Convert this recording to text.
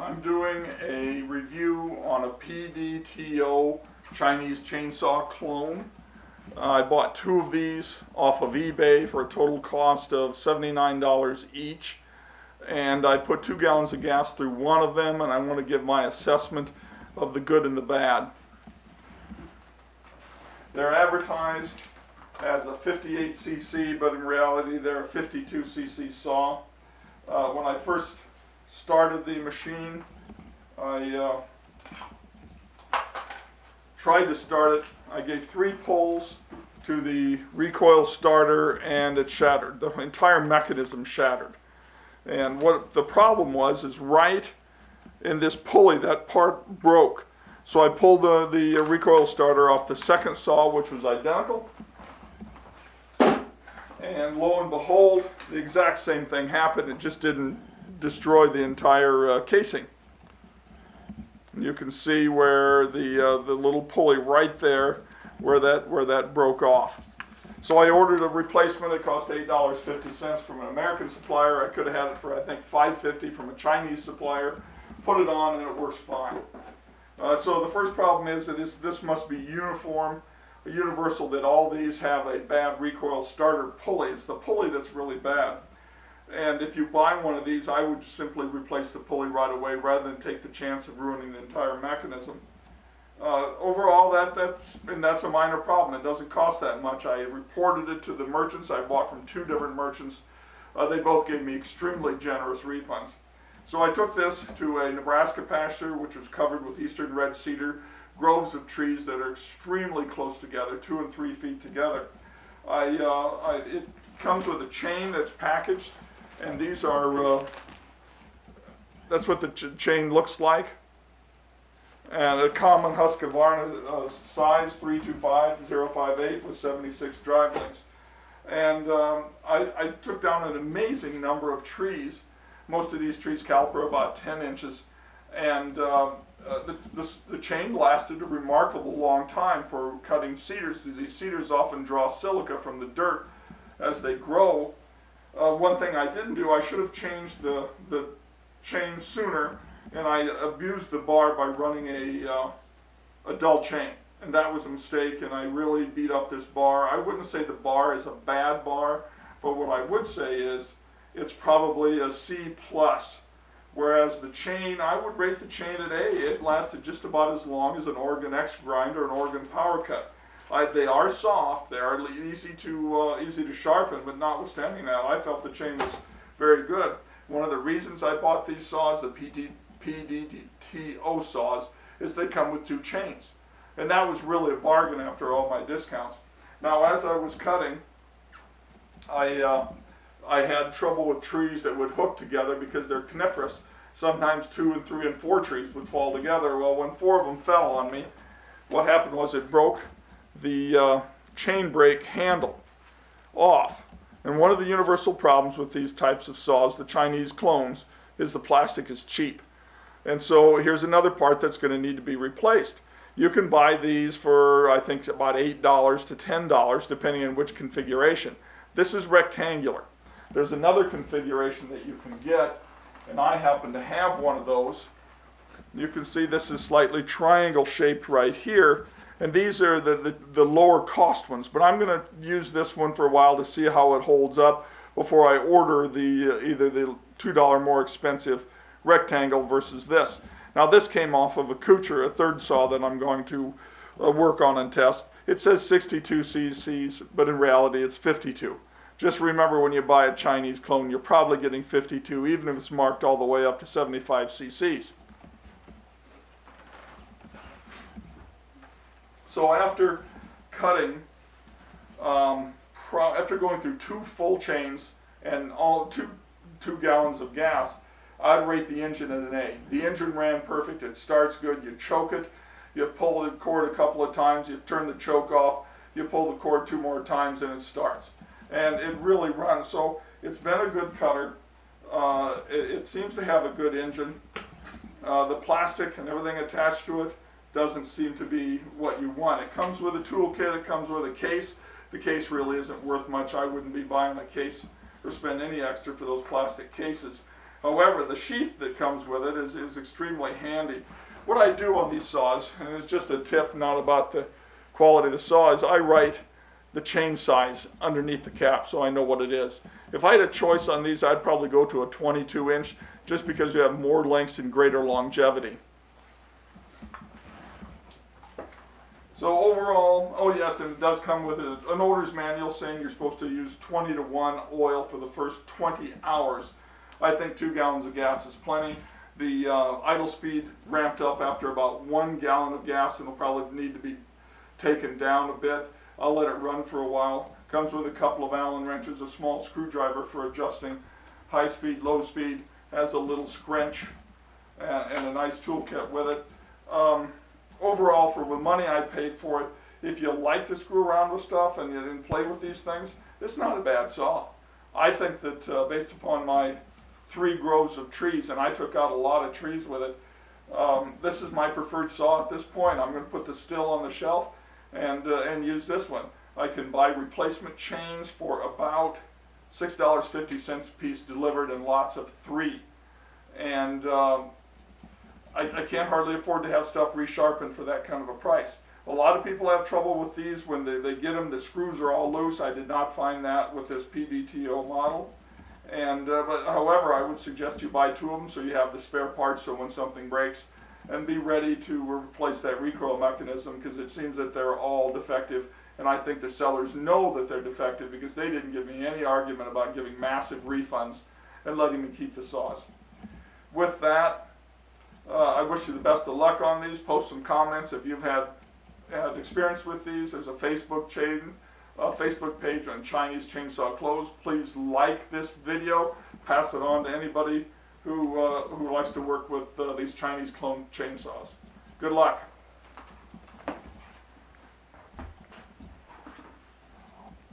I'm doing a review on a PDTO Chinese Chainsaw Clone. I bought two of these off of eBay for a total cost of $79 each. And I put 2 gallons of gas through one of them, and I want to give my assessment of the good and the bad. They're advertised as a 58cc, but in reality they're a 52cc saw. When I first started the machine, I tried to start it. I gave 3 pulls to the recoil starter and it shattered. The entire mechanism shattered. And what the problem was is right in this pulley, that part broke. So I pulled the recoil starter off the second saw, which was identical. And lo and behold, the exact same thing happened. It just didn't destroy the entire casing. And you can see where the little pulley right there, where that broke off. So I ordered a replacement. It cost $8.50 from an American supplier. I could have had it for, I think, $5.50 from a Chinese supplier. Put it on and it works fine. So the first problem is that this must be uniform, universal, that all these have a bad recoil starter pulley. It's the pulley that's really bad. And if you buy one of these, I would simply replace the pulley right away rather than take the chance of ruining the entire mechanism. Overall, that's a minor problem. It doesn't cost that much. I reported it to the merchants. I bought from 2 different merchants. They both gave me extremely generous refunds. So I took this to a Nebraska pasture, which was covered with eastern red cedar, groves of trees that are extremely close together, 2 and 3 feet together. It comes with a chain that's packaged, and these are, that's what the chain looks like. And a common Husqvarna size 325-058 with 76 drive links. And I took down an amazing number of trees. Most of these trees caliper about 10 inches. And the chain lasted a remarkable long time for cutting cedars. These cedars often draw silica from the dirt as they grow. One thing I didn't do, I should have changed the chain sooner, and I abused the bar by running a dull chain. And that was a mistake, and I really beat up this bar. I wouldn't say the bar is a bad bar, but what I would say is it's probably a C+. Whereas the chain, I would rate the chain at A. It lasted just about as long as an Oregon X grinder or an Oregon Power Cut. They are soft, they are easy to sharpen, but notwithstanding that, I felt the chain was very good. One of the reasons I bought these saws, the PDTO saws, is they come with 2 chains. And that was really a bargain after all my discounts. Now, as I was cutting, I had trouble with trees that would hook together because they're coniferous. Sometimes 2 and 3 and 4 trees would fall together. Well, when 4 of them fell on me, what happened was it broke the chain brake handle off. And one of the universal problems with these types of saws, the Chinese clones, is the plastic is cheap. And so here's another part that's going to need to be replaced. You can buy these for, I think, about $8 to $10, depending on which configuration. This is rectangular. There's another configuration that you can get, and I happen to have one of those. You can see this is slightly triangle shaped right here, and these are the lower cost ones. But I'm going to use this one for a while to see how it holds up before I order either the $2 more expensive rectangle versus this. Now this came off of a Kucher, a 3rd saw that I'm going to work on and test. It says 62 cc's, but in reality it's 52. Just remember, when you buy a Chinese clone, you're probably getting 52, even if it's marked all the way up to 75 cc's. So after cutting, after going through 2 full chains and all 2 gallons of gas, I'd rate the engine at an A. The engine ran perfect. It starts good. You choke it. You pull the cord a couple of times. You turn the choke off. You pull the cord 2 more times and it starts. And it really runs. So it's been a good cutter. It seems to have a good engine. The plastic and everything attached to it doesn't seem to be what you want. It comes with a toolkit. It comes with a case. The case really isn't worth much. I wouldn't be buying a case or spend any extra for those plastic cases. However, the sheath that comes with it is extremely handy. What I do on these saws, and it's just a tip, not about the quality of the saw, is I write the chain size underneath the cap so I know what it is. If I had a choice on these, I'd probably go to a 22-inch just because you have more lengths and greater longevity. So overall, oh yes, and it does come with an owner's manual saying you're supposed to use 20-to-1 oil for the first 20 hours. I think 2 gallons of gas is plenty. The idle speed ramped up after about 1 gallon of gas and will probably need to be taken down a bit. I'll let it run for a while. Comes with a couple of Allen wrenches, a small screwdriver for adjusting high speed, low speed, has a little scrunch and a nice toolkit with it. Overall, for the money I paid for it, if you like to screw around with stuff and play with these things, it's not a bad saw. I think that based upon my 3 groves of trees, and I took out a lot of trees with it, this is my preferred saw at this point. I'm going to put the still on the shelf and use this one. I can buy replacement chains for about $6.50 a piece delivered in lots of 3. And I can't hardly afford to have stuff resharpened for that kind of a price. A lot of people have trouble with these when they get them, the screws are all loose. I did not find that with this PDTO model. And but however, I would suggest you buy 2 of them so you have the spare parts so when something breaks, and be ready to replace that recoil mechanism because it seems that they're all defective. And I think the sellers know that they're defective because they didn't give me any argument about giving massive refunds and letting me keep the saws. With that, I wish you the best of luck on these. Post some comments if you've had experience with these. There's a Facebook page on Chinese Chainsaw Clones. Please like this video. Pass it on to anybody who likes to work with these Chinese clone chainsaws. Good luck.